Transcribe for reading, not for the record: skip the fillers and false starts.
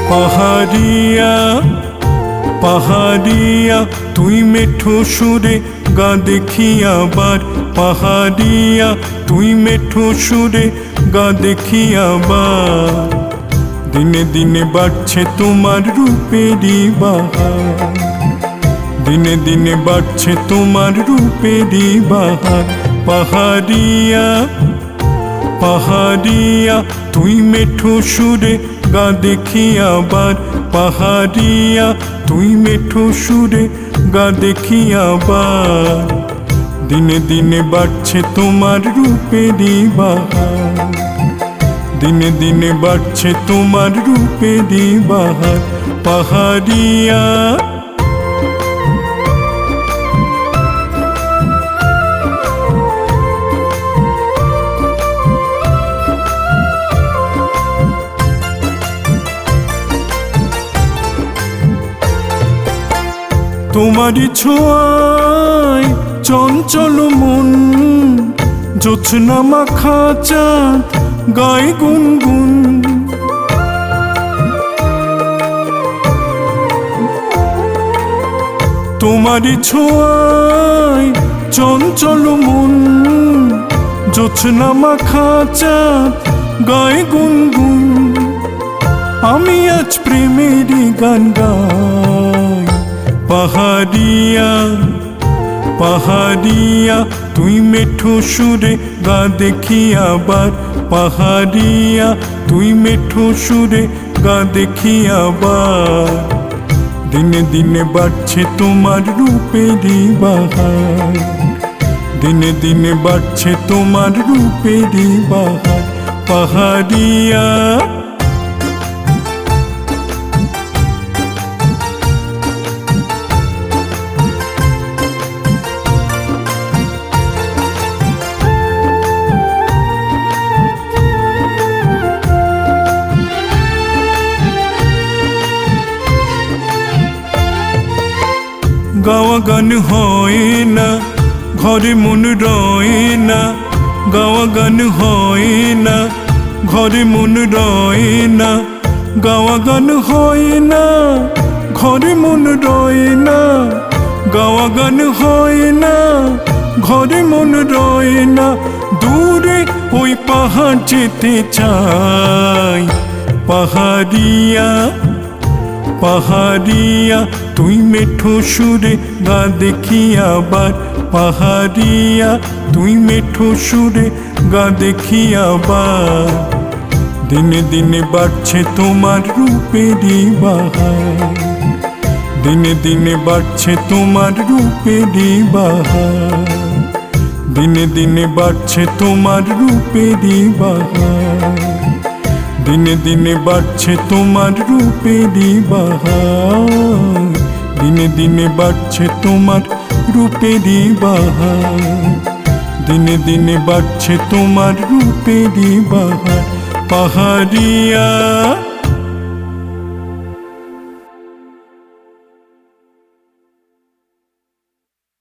পাহাড়িয়া পাহাড়িয়া তুই মেঠো সুরে গা দেখি আবার, পাহাড়িয়া তুই মেঠো সুরে গা দেখি আবার। দিনে দিনে বাড়ছে তোমার রূপেরই বাহার, দিনে দিনে বাড়ছে তোমার রূপেরই বাহার। পাহাড়িয়া পাহাড়িয়া তুই মেঠো সুরে গা দেখি আবার, পাহাড়িয়া তুই মেঠো সুরে গা দেখি আবার। দিনে দিনে বাড়ছে তোমার রূপেরই বাহার, দিনে দিনে বাড়ছে তোমার রূপেরই বাহার। পাহাড়িয়া তোমারই ছোঁয়ায় চঞ্চল মন, জ্যোৎস্না মাখা চাঁদ গায়ে গুনগুন। তোমারই ছোঁয়ায় চঞ্চল মন, জ্যোৎস্না মাখা চাঁদ গায়ে গুনগুন। আমি আজ প্রেমেরই গান গাই। পাহাড়িয়া পাহাড়িয়া তুই মেঠো সুরে গা দেখি আবার, পাহাড়িয়া তুই মেঠো সুরে গা দেখি আবার। দিনে দিনে বাড়ছে তোমার রূপেরই বাহার, দিনে দিনে বাড়ছে তোমার রূপেরই বাহার। পাহাড়িয়া গাওয়া গান হয় না ঘরে মন রয় না, গাওয়া গান হয় না ঘরে মন রয় না, গাওয়া গান হয় না ঘরে মন রয় না, গাওয়া গান হয় না ঘরে মন রয় না। দূরে ওই পাহাড় যেতে চাই। পাহাড়িয়া পাহাড়িয়া তুই মেঠো সুরে গা দেখি আবার, পাহাড়িয়া তুই মেঠো সুরে গা দেখি আবার। দিনে দিনে বাড়ছে তোমার রূপেরই বাহার, দিনে দিনে বাড়ছে তোমার রূপেরই বাহার, দিনে দিনে বাড়ছে তোমার রূপেরই বাহার, দিনে দিনে বাড়ছে তোমার রূপেরই বাহার, দিনে দিনে বাড়ছে তোমার রূপেরই বাহার, দিনে দিনে বাড়ছে তোমার রূপেরই বাহার। পাহাড়িয়া।